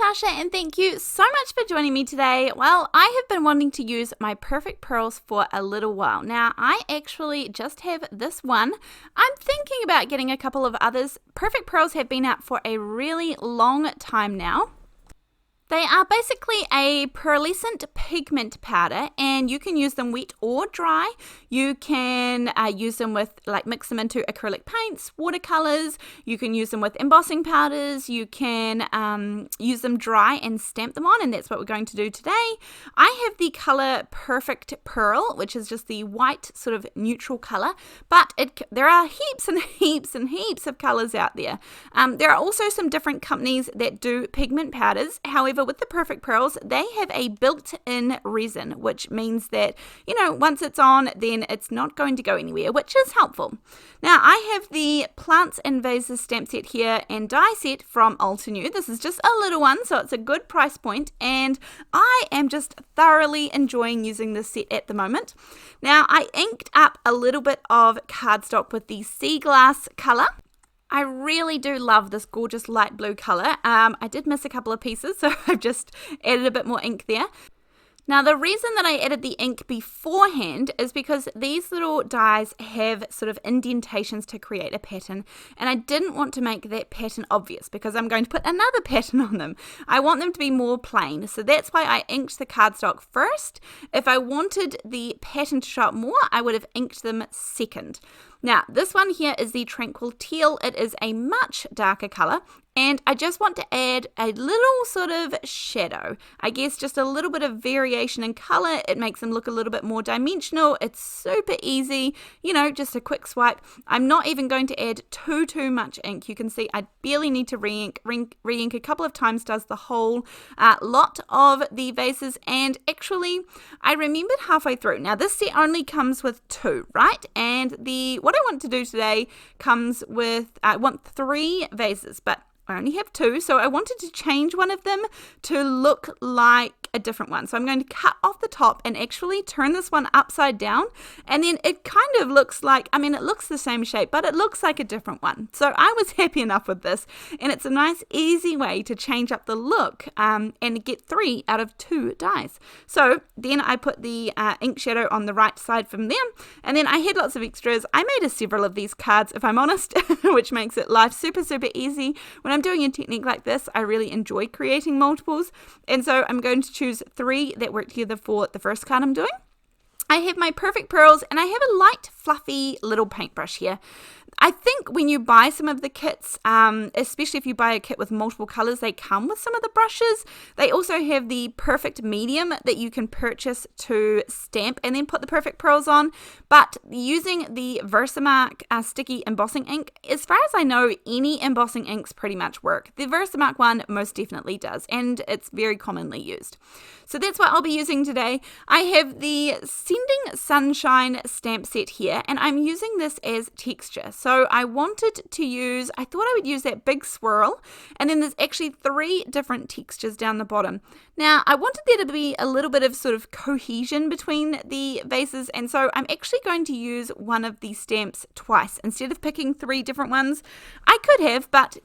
Natasha and thank you so much for joining me today. Well, I have been wanting to use my perfect pearls for a little while. Now, I actually just have this one. I'm thinking about getting a couple of others. Perfect pearls have been out for a really long time now. They are basically a pearlescent pigment powder, and you can use them wet or dry. You can use them with, mix them into acrylic paints, watercolors. You can use them with embossing powders. You can use them dry and stamp them on, and that's what we're going to do today. I have the color Perfect Pearl, which is just the white sort of neutral color, but there are heaps and heaps and heaps of colors out there. There are also some different companies that do pigment powders. However, with the Perfect Pearls, they have a built-in resin, which means that, once it's on, then it's not going to go anywhere, which is helpful. Now, I have the Plants and Vases stamp set here and die set from Altenew. This is just a little one, so it's a good price point, and I am just thoroughly enjoying using this set at the moment. Now, I inked up a little bit of cardstock with the sea glass color. I really do love this gorgeous light blue color. I did miss a couple of pieces, so I've just added a bit more ink there. Now, the reason that I added the ink beforehand is because these little dies have sort of indentations to create a pattern, and I didn't want to make that pattern obvious because I'm going to put another pattern on them. I want them to be more plain, so that's why I inked the cardstock first. If I wanted the pattern to show up more, I would have inked them second. Now, this one here is the Tranquil Teal. It is a much darker color, and I just want to add a little sort of shadow. I guess just a little bit of variation in color. It makes them look a little bit more dimensional. It's super easy, just a quick swipe. I'm not even going to add too much ink. You can see I barely need to re-ink. Re-ink a couple of times does the whole lot of the vases, and actually, I remembered halfway through. Now, this set only comes with 2, right? And what I want to do today comes with, I want 3 vases, but I only have 2, so I wanted to change one of them to look like a different one. So I'm going to cut off the top and actually turn this one upside down, and then it kind of looks like, it looks the same shape, but it looks like a different one. So I was happy enough with this, and it's a nice easy way to change up the look and get 3 out of 2 dies. So then I put the ink shadow on the right side from them, and then I had lots of extras. I made several of these cards, if I'm honest, which makes it life super easy. When I'm doing a technique like this, I really enjoy creating multiples, and so I'm going to choose 3 that work together for the first card I'm doing. I have my Perfect Pearls, and I have a light fluffy little paintbrush here. I think when you buy some of the kits, especially if you buy a kit with multiple colors, they come with some of the brushes. They also have the Perfect Medium that you can purchase to stamp and then put the Perfect Pearls on. But using the VersaMark sticky embossing ink, as far as I know, any embossing inks pretty much work. The VersaMark one most definitely does, and it's very commonly used. So that's what I'll be using today. I have the Sending Sunshine stamp set here, and I'm using this as texture. So I thought I would use that big swirl, and then there's actually 3 different textures down the bottom. Now, I wanted there to be a little bit of sort of cohesion between the vases, and so I'm actually going to use one of these stamps twice. Instead of picking 3 different ones, I could have, but,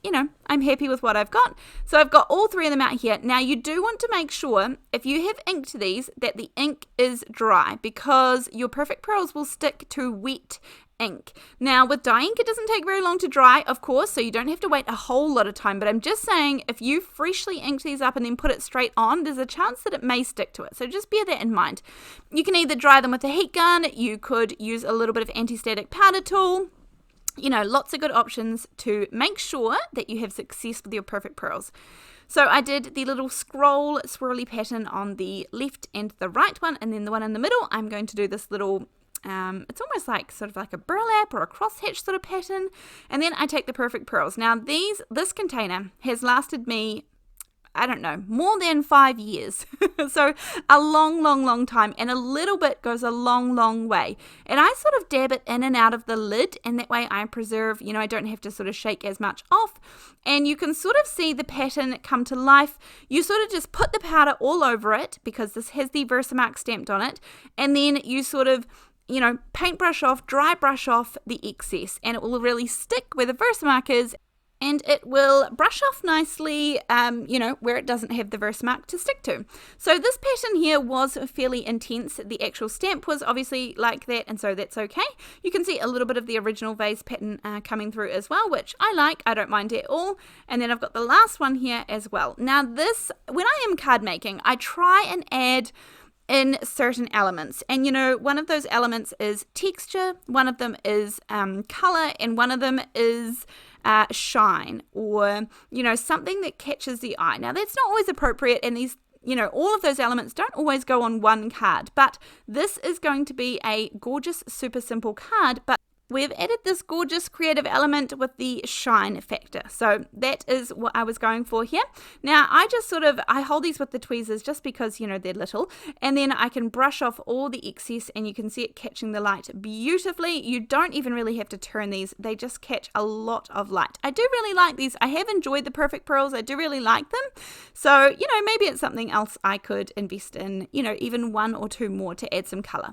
I'm happy with what I've got. So I've got all 3 of them out here. Now, you do want to make sure, if you have inked these, that the ink is dry, because your Perfect Pearls will stick to wet ink. Now, with dye ink, it doesn't take very long to dry, of course, so you don't have to wait a whole lot of time, but I'm just saying, if you freshly ink these up and then put it straight on, there's a chance that it may stick to it, so just bear that in mind. You can either dry them with a heat gun, you could use a little bit of anti-static powder tool, lots of good options to make sure that you have success with your Perfect Pearls. So I did the little scroll swirly pattern on the left and the right one, and then the one in the middle, I'm going to do this little it's almost like sort of like a burlap or a crosshatch sort of pattern, and then I take the Perfect Pearls. Now this container has lasted me, I don't know, more than 5 years. So a long time, and a little bit goes a long way. And I sort of dab it in and out of the lid, and that way I preserve, I don't have to sort of shake as much off. And you can sort of see the pattern come to life. You sort of just put the powder all over it, because this has the VersaMark stamped on it, and then you sort of paintbrush off, dry brush off the excess, and it will really stick where the VersaMark is, and it will brush off nicely, you know, where it doesn't have the VersaMark to stick to. So this pattern here was fairly intense. The actual stamp was obviously like that, and so that's okay. You can see a little bit of the original vase pattern coming through as well, which I like. I don't mind at all. And then I've got the last one here as well. Now this, when I am card making, I try and add in certain elements, and you know, one of those elements is texture, one of them is color, and one of them is shine, or you know, something that catches the eye. Now that's not always appropriate, and these, you know, all of those elements don't always go on one card, but this is going to be a gorgeous, super simple card, but we've added this gorgeous creative element with the shine factor. So that is what I was going for here. Now I just sort of, I hold these with the tweezers just because, you know, they're little, and then I can brush off all the excess, and you can see it catching the light beautifully. You don't even really have to turn these. They just catch a lot of light. I do really like these. I have enjoyed the Perfect Pearls. I do really like them. So, you know, maybe it's something else I could invest in, you know, even one or two more to add some color.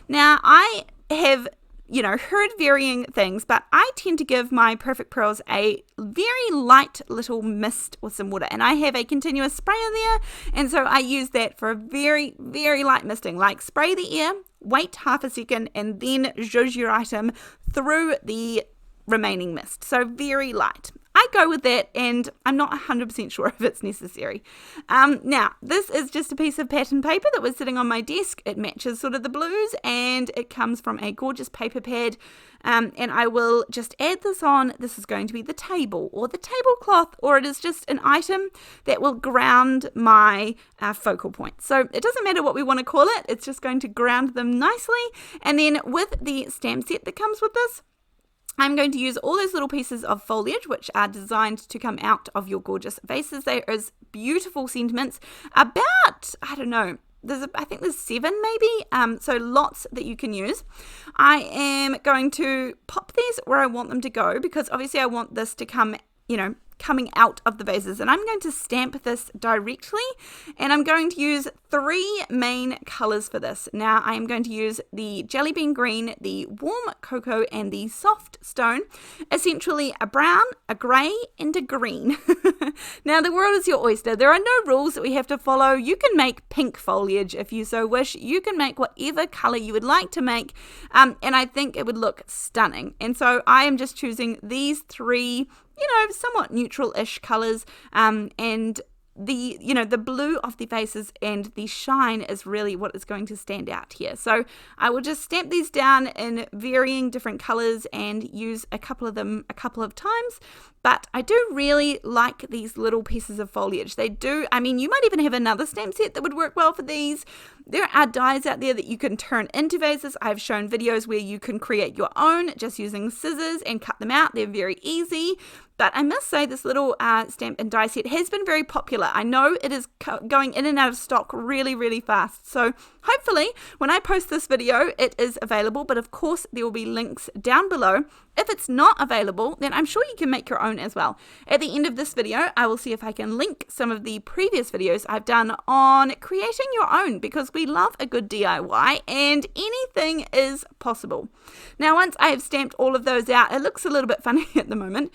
Now I have, you know, heard varying things, but I tend to give my Perfect Pearls a very light little mist with some water, and I have a continuous sprayer there, and so I use that for a very, very light misting, like spray the air, wait half a second, and then zhuzh your item through the remaining mist. So very light. I go with that, and I'm not 100% sure if it's necessary. Now, this is just a piece of pattern paper that was sitting on my desk. It matches sort of the blues, and it comes from a gorgeous paper pad, and I will just add this on. This is going to be the table, or the tablecloth, or it is just an item that will ground my focal point. So it doesn't matter what we want to call it, it's just going to ground them nicely. And then with the stamp set that comes with this, I'm going to use all those little pieces of foliage which are designed to come out of your gorgeous vases. There is beautiful sentiments, about, I don't know, I think there's 7 maybe, so lots that you can use. I am going to pop these where I want them to go, because obviously I want this to come, you know, coming out of the vases, and I'm going to stamp this directly, and I'm going to use 3 main colors for this. Now I am going to use the jelly bean green, the warm cocoa, and the soft stone, essentially a brown, a grey, and a green. Now the world is your oyster. There are no rules that we have to follow. You can make pink foliage if you so wish. You can make whatever color you would like to make, and I think it would look stunning. And so I am just choosing these 3, you know, somewhat neutral-ish colors, and the, you know, the blue of the vases and the shine is really what is going to stand out here. So I will just stamp these down in varying different colors and use a couple of them a couple of times. But I do really like these little pieces of foliage. They do, I mean, you might even have another stamp set that would work well for these. There are dies out there that you can turn into vases. I've shown videos where you can create your own just using scissors and cut them out. They're very easy. But I must say this little stamp and die set has been very popular. I know it is going in and out of stock really, really fast. So hopefully when I post this video, it is available. But of course, there will be links down below. If it's not available, then I'm sure you can make your own as well. At the end of this video, I will see if I can link some of the previous videos I've done on creating your own, because we love a good DIY and anything is possible. Now, once I have stamped all of those out, it looks a little bit funny at the moment.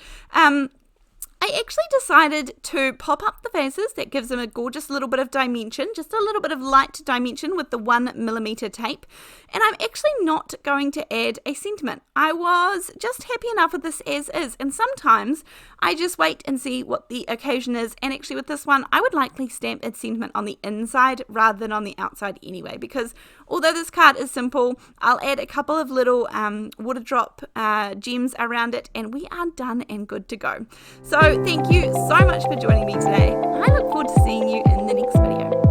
I actually decided to pop up the vases. That gives them a gorgeous little bit of dimension, just a little bit of light dimension with the 1mm tape. And I'm actually not going to add a sentiment. I was just happy enough with this as is, and sometimes I just wait and see what the occasion is. And actually with this one, I would likely stamp a sentiment on the inside rather than on the outside anyway, because although this card is simple, I'll add a couple of little water drop gems around it, and we are done and good to go. So thank you so much for joining me today. I look forward to seeing you in the next video.